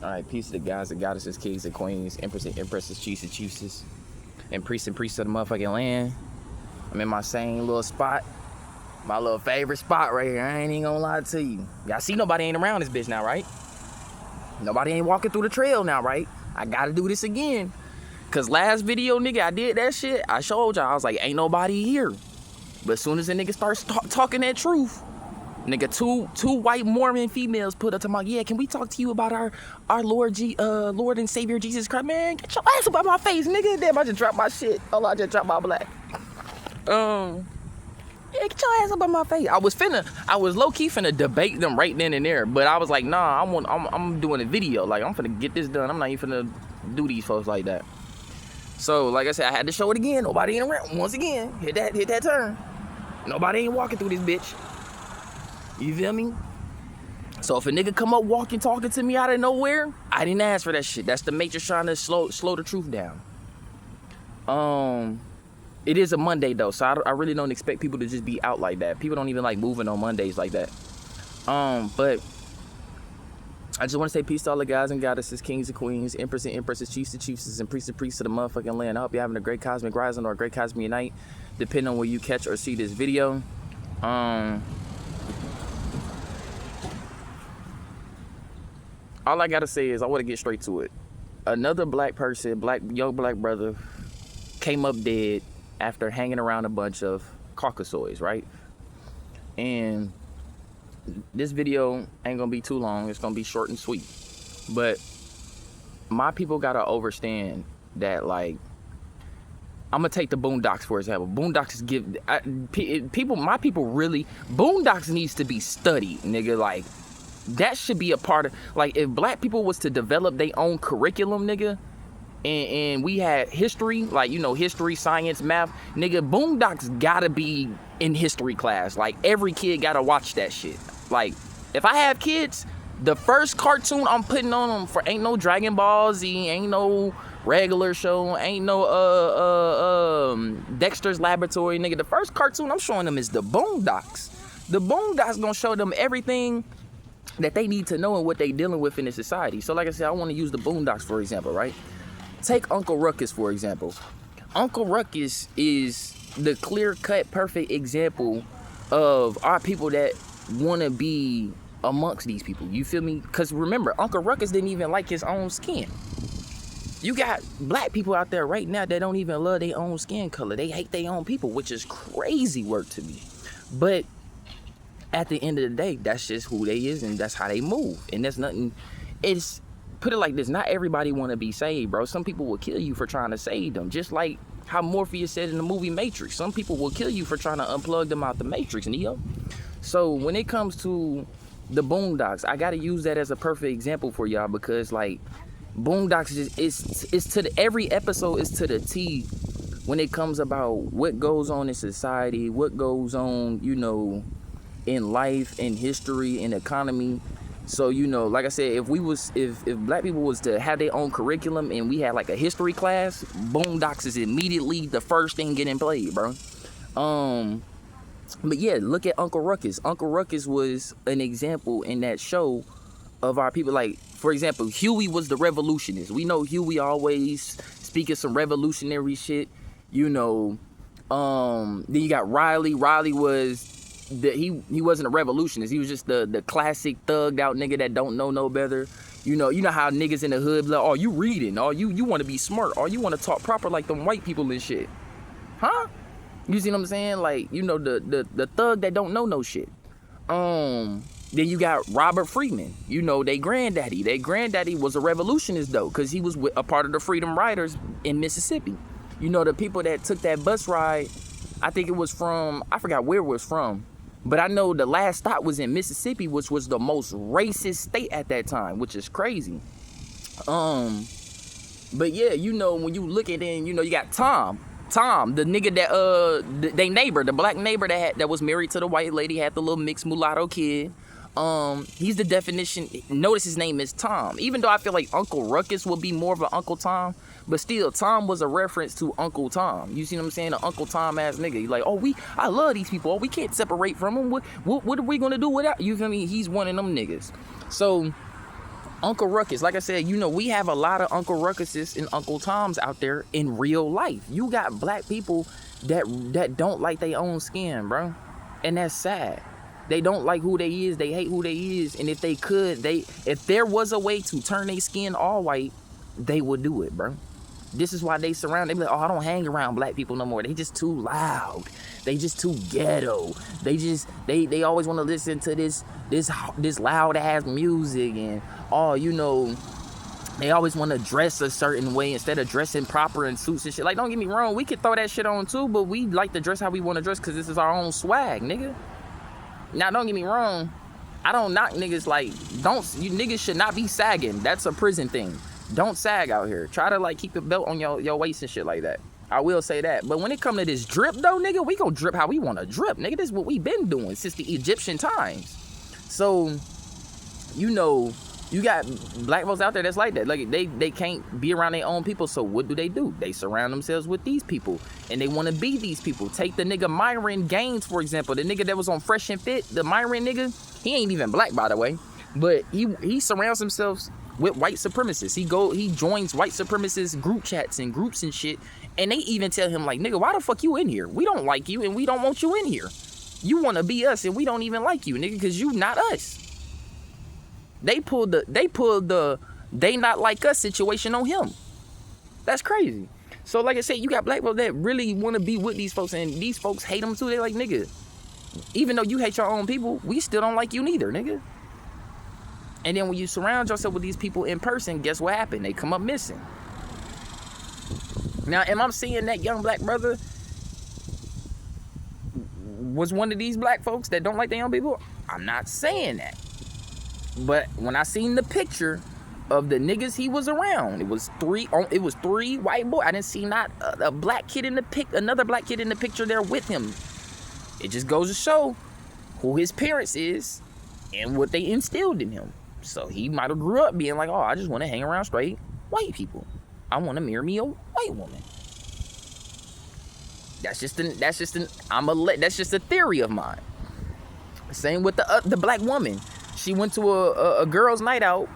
All right, peace to the guys and goddesses, kings and queens, emperors and empresses, chiefs and chiefesses, and priests of the motherfucking land. I'm in my same little spot, my little favorite spot right here. I ain't even gonna lie to you. Y'all see nobody ain't around this bitch now, right? Nobody ain't walking through the trail now, right? I gotta do this again. Cause last video, nigga, I did that shit. I showed y'all, I was like, ain't nobody here. But as soon as the nigga starts talking that truth, nigga, two white Mormon females put up to my, yeah, can we talk to you about our Lord and Savior Jesus Christ? Man, get your ass up out my face, nigga. Damn, I just dropped my shit. Hold on, I just dropped my black. Yeah, get your ass up out my face. I was low-key finna debate them right then and there, but I was like, nah, I'm doing a video. Like, I'm finna get this done. I'm not even finna do these folks like that. So, like I said, I had to show it again. Nobody ain't around. Once again, hit that turn. Nobody ain't walking through this bitch. You feel me? So if a nigga come up talking to me out of nowhere, I didn't ask for that shit. That's the Matrix trying to slow the truth down. It is a Monday though, so I really don't expect people to just be out like that. People don't even like moving on Mondays like that. But I just want to say peace to all the guys and goddesses, kings and queens, emperors and empresses, chiefs and chiefesses, and priests of the motherfucking land. I hope you're having a great cosmic rising or a great cosmic night, depending on where you catch or see this video. All I gotta say is I want to get straight to it. Another black person, young black brother, came up dead after hanging around a bunch of Caucasoids, right? And this video ain't gonna be too long. It's gonna be short and sweet. But my people gotta understand that, like, I'm gonna take the Boondocks for example. Boondocks my people really, Boondocks needs to be studied, nigga. Like, that should be a part of, like, if black people was to develop their own curriculum, nigga, and we had history, like, you know, history, science, math, nigga, Boondocks gotta be in history class. Like, every kid gotta watch that shit. Like, if I have kids, the first cartoon I'm putting on them for ain't no Dragon Ball Z, ain't no regular show, ain't no Dexter's Laboratory, nigga. The first cartoon I'm showing them is the Boondocks. The Boondocks gonna show them everything that they need to know and what they dealing with in the society. So like I said, I want to use the Boondocks for example, right? Take Uncle Ruckus for example. Uncle Ruckus is the clear-cut, perfect example of our people that want to be amongst these people. You feel me? Because remember, Uncle Ruckus didn't even like his own skin. You got black people out there right now that don't even love their own skin color. They hate their own people, which is crazy work to me. But at the end of the day, that's just who they is and that's how they move. And that's nothing, it's, put it like this, not everybody want to be saved, bro. Some people will kill you for trying to save them. Just like how Morpheus said in the movie Matrix. Some people will kill you for trying to unplug them out the Matrix, Neo. So when it comes to the Boondocks, I got to use that as a perfect example for y'all because, like, Boondocks is to the, every episode is to the T when it comes about what goes on in society, what goes on, you know, in life, in history, in economy. So, you know, like I said, if black people was to have their own curriculum and we had like a history class, Boondocks is immediately the first thing getting played, bro. But yeah, look at Uncle Ruckus. Uncle Ruckus was an example in that show of our people. Like, for example, Huey was the revolutionist. We know Huey always speaking some revolutionary shit, you know. Then you got Riley. Riley was he wasn't a revolutionist. He was just the classic thugged out nigga that don't know no better. You know how niggas in the hood be like, oh, you reading, oh, you want to be smart, or you want to talk proper like them white people and shit, huh? You see what I'm saying? Like, you know, the thug that don't know no shit. Then you got Robert Freeman. You know, they granddaddy. Their granddaddy was a revolutionist though, cause he was a part of the Freedom Riders in Mississippi. You know, the people that took that bus ride, I think it was from, I forgot where it was from. But I know the last stop was in Mississippi, which was the most racist state at that time, which is crazy. But yeah, you know, when you look at it, you know, you got Tom, the nigga that they neighbor, the black neighbor that was married to the white lady, had the little mixed mulatto kid. He's the definition. Notice his name is Tom. Even though I feel like Uncle Ruckus would be more of an Uncle Tom, but still, Tom was a reference to Uncle Tom. You see what I'm saying? An Uncle Tom ass nigga. He's like, oh, I love these people. Oh, we can't separate from them. What are we gonna do without? You feel me? He's one of them niggas. So Uncle Ruckus, like I said, you know, we have a lot of Uncle Ruckuses and Uncle Toms out there in real life. You got black people that don't like their own skin, bro. And that's sad. They don't like who they is. They hate who they is. And if they could, if there was a way to turn their skin all white, they would do it, bro. This is why they surround. They be like, oh, I don't hang around black people no more. They just too loud. They just too ghetto. They always want to listen to this loud ass music, and you know, they always want to dress a certain way instead of dressing proper in suits and shit. Like, don't get me wrong, we could throw that shit on too, but we like to dress how we want to dress because this is our own swag, nigga. Now, don't get me wrong, I don't knock niggas. Like, you niggas should not be sagging. That's a prison thing. Don't sag out here. Try to like keep a belt on your waist and shit like that. I will say that. But when it come to this drip though, nigga, we gon' drip how we want to drip, nigga. This is what we been doing since the Egyptian times. So, you know, you got black folks out there that's like that. Like, they can't be around their own people, so what do? They surround themselves with these people, and they want to be these people. Take the nigga Myron Gaines, for example. The nigga that was on Fresh and Fit, the Myron nigga, he ain't even black, by the way. But he surrounds himself with white supremacists. He joins white supremacist group chats and groups and shit, and they even tell him like, nigga, why the fuck you in here? We don't like you, and we don't want you in here. You want to be us, and we don't even like you, nigga, because you not us. They pulled the they not like us situation on him. That's crazy. So like I said, you got black people that really want to be with these folks, and these folks hate them too. They like, nigga, even though you hate your own people, we still don't like you neither, nigga. And then when you surround yourself with these people in person, guess what happened? They come up missing. Now, am I saying that young black brother was one of these black folks that don't like their own people? I'm not saying that. But when I seen the picture of the niggas he was around, it was three white boys. I didn't see not a black kid in the another black kid in the picture there with him. It just goes to show who his parents is and what they instilled in him. So he might have grew up being like, oh, I just want to hang around straight white people. I want to marry me a white woman. That's just a theory of mine. Same with the black woman. She went to a girls' night out.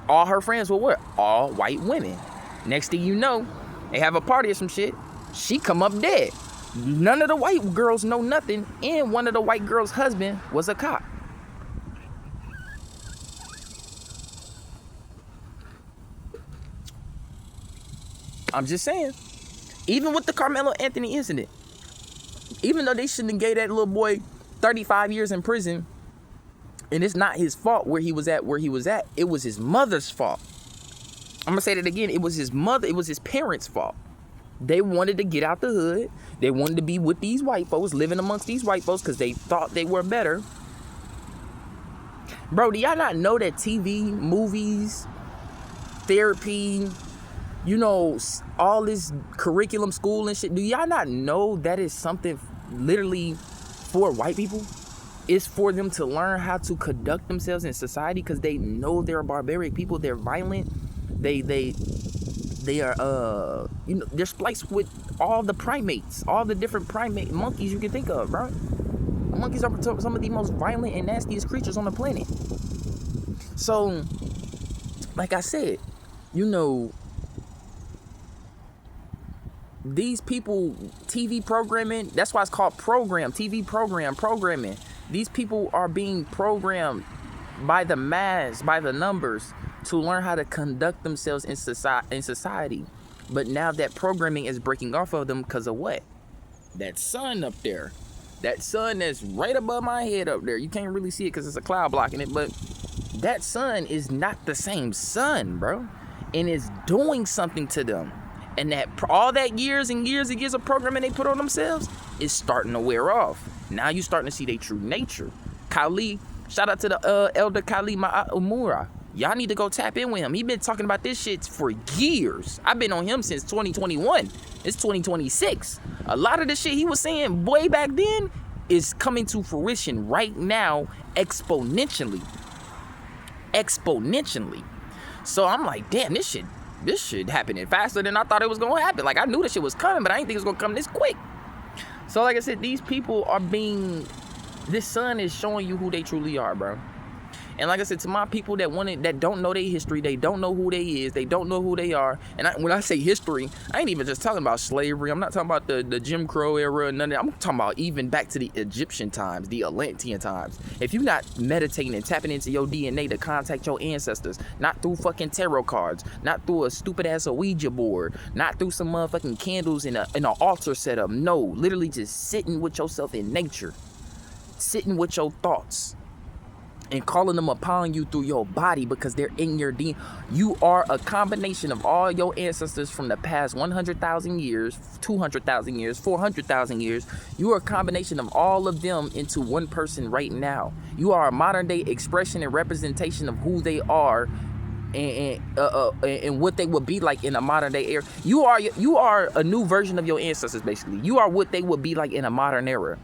All her friends were what? All white women. Next thing you know, they have a party or some shit. She come up dead. None of the white girls know nothing, and one of the white girls' husband was a cop. I'm just saying. Even with the Carmelo Anthony incident, even though they shouldn't have gave that little boy 35 years in prison, and it's not his fault where he was at, it was his mother's fault. I'm gonna say that again. It was his parents' fault. They wanted to get out the hood. They wanted to be with these white folks, living amongst these white folks because they thought they were better. Bro, do y'all not know that TV, movies, therapy, you know, all this curriculum, school and shit, do y'all not know that is something literally for white people? It's for them to learn how to conduct themselves in society because they know they're barbaric people. They're violent. They are, you know, they're spliced with all the primates, all the different primate monkeys you can think of, bro. Monkeys are some of the most violent and nastiest creatures on the planet. So, like I said, you know, these people, TV programming, that's why it's called TV programming. These people are being programmed by the mass, by the numbers, to learn how to conduct themselves in society. But now that programming is breaking off of them because of what? That sun up there. That sun that's right above my head up there. You can't really see it because it's a cloud blocking it, but that sun is not the same sun, bro. And it's doing something to them. And that all that years and years and years of programming they put on themselves is starting to wear off. Now you starting to see their true nature. Kali, shout out to the elder Kali Ma'amura. Y'all need to go tap in with him. He been talking about this shit for years. I've been on him since 2021. It's 2026. A lot of the shit he was saying way back then is coming to fruition right now exponentially. So I'm like, damn, this shit happening faster than I thought it was gonna happen. Like, I knew this shit was coming, but I didn't think it was gonna come this quick. So like I said, these people are this sun is showing you who they truly are, bro. And like I said, to my people that don't know their history, they don't know who they is, they don't know who they are. And when I say history, I ain't even just talking about slavery. I'm not talking about the Jim Crow era, none of that. I'm talking about even back to the Egyptian times, the Atlantean times. If you're not meditating and tapping into your DNA to contact your ancestors, not through fucking tarot cards, not through a stupid ass Ouija board, not through some motherfucking candles in an altar setup. No, literally just sitting with yourself in nature, sitting with your thoughts, and calling them upon you through your body because they're in your DNA. You are a combination of all your ancestors from the past 100,000 years, 200,000 years, 400,000 years. You are a combination of all of them into one person right now. You are a modern day expression and representation of who they are and what they would be like in a modern day era. You are a new version of your ancestors, basically. You are what they would be like in a modern era.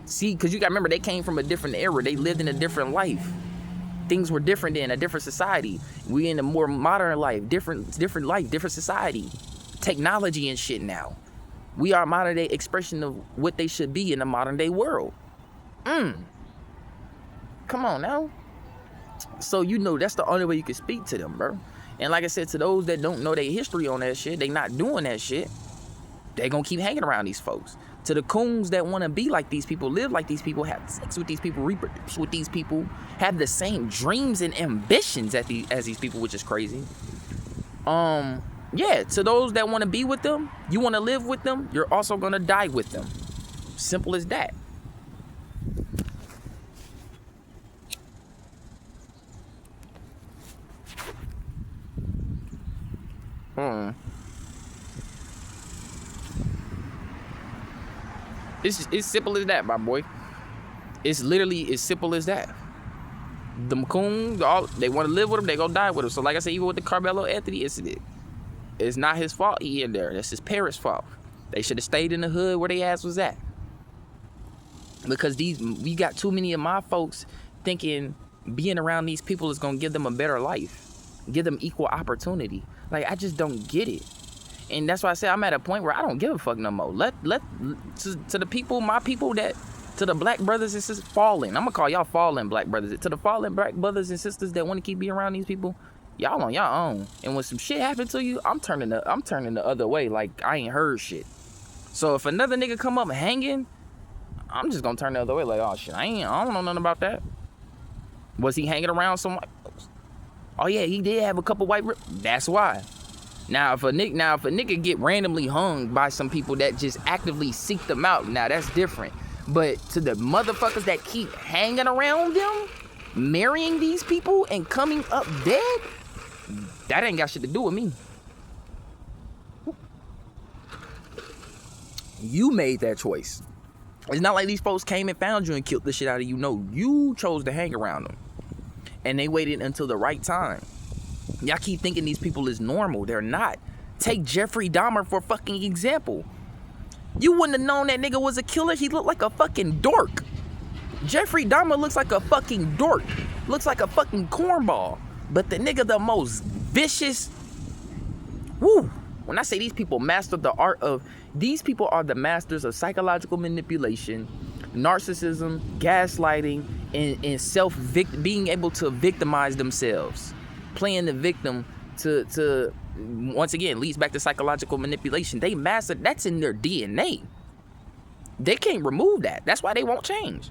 See, because you got to remember, they came from a different era. They lived in a different life. Things were different then, a different society. We in a more modern life, different life, different society. Technology and shit now. We are a modern day expression of what they should be in a modern day world. Come on now. So you know that's the only way you can speak to them, bro. And like I said, to those that don't know their history on that shit, they not doing that shit, they gonna keep hanging around these folks. To the coons that want to be like these people, live like these people, have sex with these people, reproduce with these people, have the same dreams and ambitions as these people, which is crazy. Yeah, to those that want to be with them, you want to live with them, you're also gonna die with them. Simple as that. It's simple as that, my boy. It's literally as simple as that. The coons, they want to live with him, they gonna die with him. So like I said, even with the Carmelo Anthony incident, it's not his fault he in there. That's his parents' fault. They should have stayed in the hood where their ass was at. Because we got too many of my folks thinking being around these people is gonna give them a better life, give them equal opportunity. Like, I just don't get it. And that's why I say I'm at a point where I don't give a fuck no more. To the people, my people, to the black brothers and sisters, fallen. I'm gonna call y'all fallen black brothers. To the fallen black brothers and sisters that want to keep being around these people, y'all on y'all own. And when some shit happen to you, I'm turning the other way. Like, I ain't heard shit. So if another nigga come up hanging, I'm just gonna turn the other way. Like, oh shit, I don't know nothing about that. Was he hanging around some white folks? Oh yeah, he did have a couple white. That's why. Now if a nigga get randomly hung by some people that just actively seek them out, now that's different. But to the motherfuckers that keep hanging around them, marrying these people and coming up dead, that ain't got shit to do with me. You made that choice. It's not like these folks came and found you and killed the shit out of you. No, you chose to hang around them. And they waited until the right time. Y'all keep thinking these people is normal. They're not. Take Jeffrey Dahmer for fucking example. You wouldn't have known that nigga was a killer. He looked like a fucking dork. Jeffrey Dahmer looks like a fucking dork. Looks like a fucking cornball. But the nigga the most vicious. Woo. When I say these people mastered the art of, these people are the masters of psychological manipulation, narcissism, gaslighting, and being able to victimize themselves. Playing the victim to once again leads back to psychological manipulation. They mastered, that's in their DNA. They can't remove that. That's why they won't change.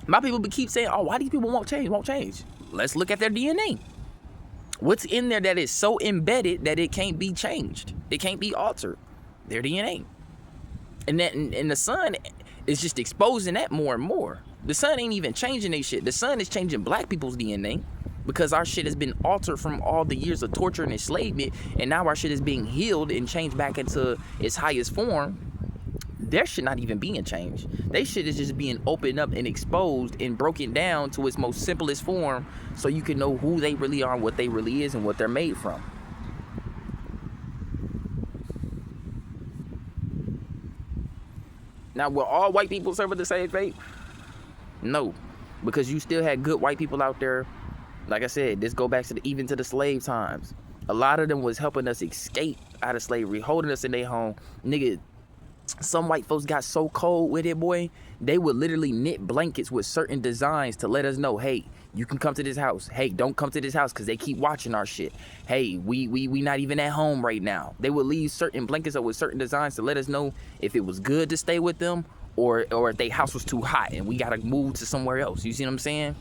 My people keep saying, oh, why these people won't change? Let's look at their DNA. What's in there that is so embedded that it can't be changed? It can't be altered. Their DNA. And the sun is just exposing that more and more. The sun ain't even changing their shit. The sun is changing black people's DNA. Because our shit has been altered from all the years of torture and enslavement, and now our shit is being healed and changed back into its highest form. Their shit not even being changed. They shit is just being opened up and exposed and broken down to its most simplest form, so you can know who they really are, what they really is, and what they're made from. Now, will all white people serve the same fate? No, because you still had good white people out there. Like I said, this go back to even to the slave times. A lot of them was helping us escape out of slavery, holding us in their home. Nigga, some white folks got so cold with it, boy, they would literally knit blankets with certain designs to let us know, hey, You can come to this house. Hey, don't come to this house because they keep watching our shit. Hey, we not even at home right now. They would leave certain blankets up with certain designs to let us know if it was good to stay with them or if their house was too hot and we gotta move to somewhere else. You see what I'm saying?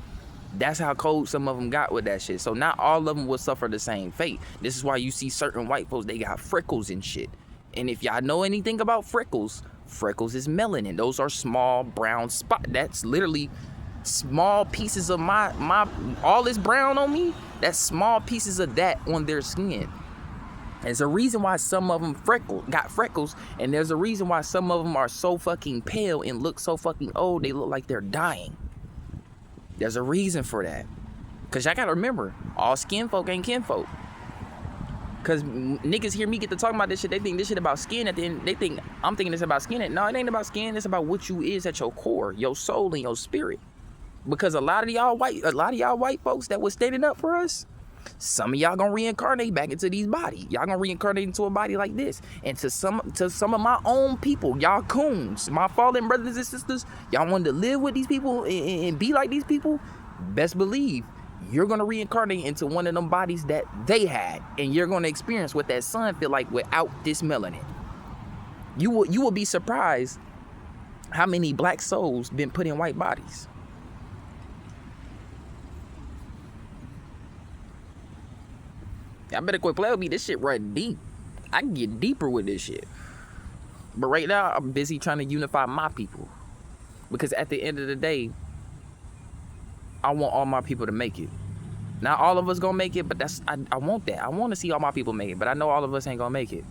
That's how cold some of them got with that shit. So not all of them will suffer the same fate. This is why you see certain white folks, they got freckles and shit. And if y'all know anything about freckles is melanin. Those are small brown spots. That's literally small pieces of my all this brown on me. That's small pieces of that on their skin. There's a reason why some of them got freckles, and there's a reason why some of them are so fucking pale and look so fucking old. They look like they're dying. There's a reason for that. Cause y'all gotta remember, all skin folk ain't kinfolk. Cause niggas hear me get to talking about this shit, they think this shit about skin at the end. They think I'm thinking it's about skin. No, it ain't about skin. It's about what you is at your core, your soul and your spirit. Because a lot of y'all white folks that was standing up for us, some of y'all gonna reincarnate back into these bodies. Y'all gonna reincarnate into a body like this. And to some of my own people, y'all coons, my fallen brothers and sisters, y'all wanted to live with these people and be like these people, best believe you're gonna reincarnate into one of them bodies that they had, and you're gonna experience what that sun feel like without this melanin. You will be surprised how many black souls been put in white bodies. I better quit playing with me. This shit run deep. I can get deeper with this shit. But right now, I'm busy trying to unify my people. Because at the end of the day, I want all my people to make it. Not all of us gonna make it, but I want that. I want to see all my people make it, but I know all of us ain't gonna make it.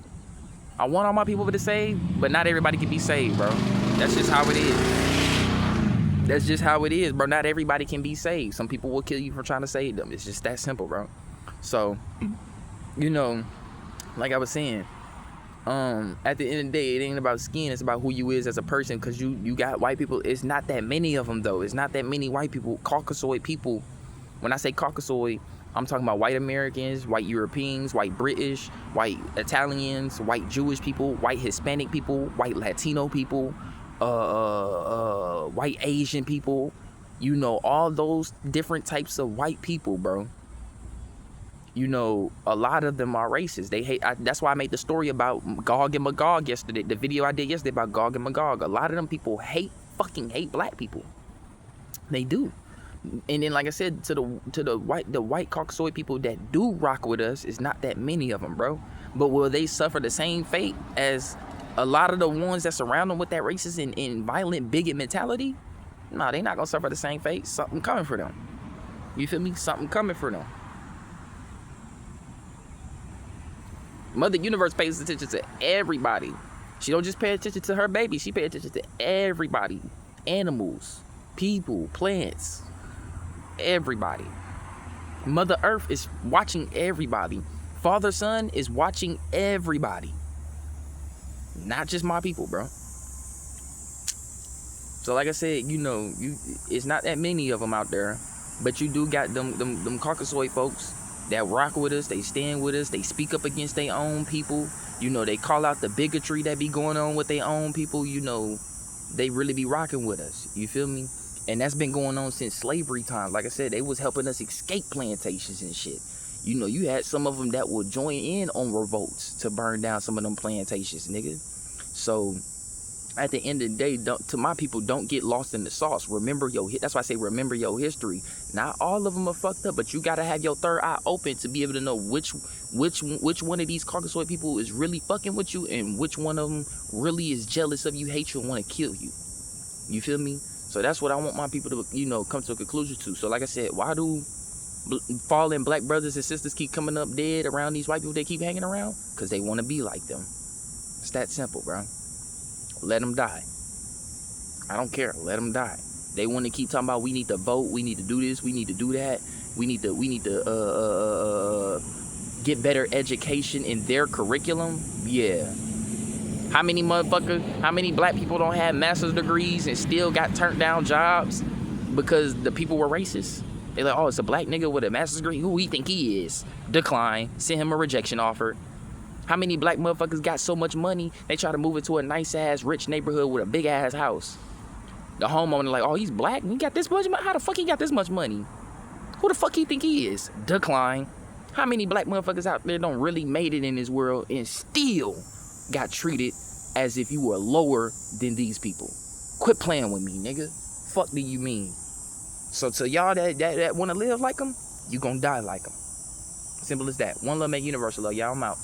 I want all my people to be saved, but not everybody can be saved, bro. That's just how it is. That's just how it is, bro. Not everybody can be saved. Some people will kill you for trying to save them. It's just that simple, bro. So, you know, like I was saying, at the end of the day, it ain't about skin. It's about who you is as a person. Because you got white people. It's not that many of them, though. It's not that many white people. Caucasoid people. When I say Caucasoid, I'm talking about white Americans, white Europeans, white British, white Italians, white Jewish people, white Hispanic people, white Latino people, white Asian people. You know, all those different types of white people, bro. You know, a lot of them are racist. They hate. That's why I made the story about Gog and Magog yesterday. The video I did yesterday about Gog and Magog. A lot of them people fucking hate black people. They do. And then, like I said, to the white Caucasoid people that do rock with us, is not that many of them, bro. But will they suffer the same fate as a lot of the ones that surround them with that racist and violent bigot mentality? No, they not gonna suffer the same fate. Something coming for them. You feel me? Something coming for them. Mother Universe pays attention to everybody. She don't just pay attention to her baby. She pay attention to everybody. Animals, people, plants, everybody. Mother Earth is watching everybody. Father Son is watching everybody. Not just my people, bro. So like I said, you know, it's not that many of them out there, but you do got them Caucasoid folks that rock with us, they stand with us, they speak up against their own people. You know, they call out the bigotry that be going on with their own people. You know, they really be rocking with us. You feel me? And that's been going on since slavery time. Like I said, they was helping us escape plantations and shit. You know, you had some of them that would join in on revolts to burn down some of them plantations, nigga. So at the end of the day, to my people, don't get lost in the sauce. Remember that's why I say remember your history. Not all of them are fucked up, but you gotta have your third eye open to be able to know which one of these Caucasoid people is really fucking with you and which one of them really is jealous of you, hate you, and want to kill you. You feel me? So that's what I want my people to, you know, come to a conclusion to. So like I said, why do fallen black brothers and sisters keep coming up dead around these white people they keep hanging around? Because they want to be like them. It's that simple, bro. Let them die. I don't care. Let them die. They want to keep talking about we need to vote, we need to do this, we need to do that, we need to get better education in their curriculum. Yeah. How many black people don't have master's degrees and still got turned down jobs because the people were racist? They're like, oh, it's a black nigga with a master's degree. Who we think he is? Decline. Send him a rejection offer. How many black motherfuckers got so much money, they try to move into a nice-ass, rich neighborhood with a big-ass house? The homeowner like, oh, he's black? He got this much money? How the fuck he got this much money? Who the fuck he think he is? Decline. How many black motherfuckers out there don't really made it in this world and still got treated as if you were lower than these people? Quit playing with me, nigga. Fuck do you mean? So to y'all that want to live like them, you gonna die like them. Simple as that. One love, make universal love. Y'all, I'm out.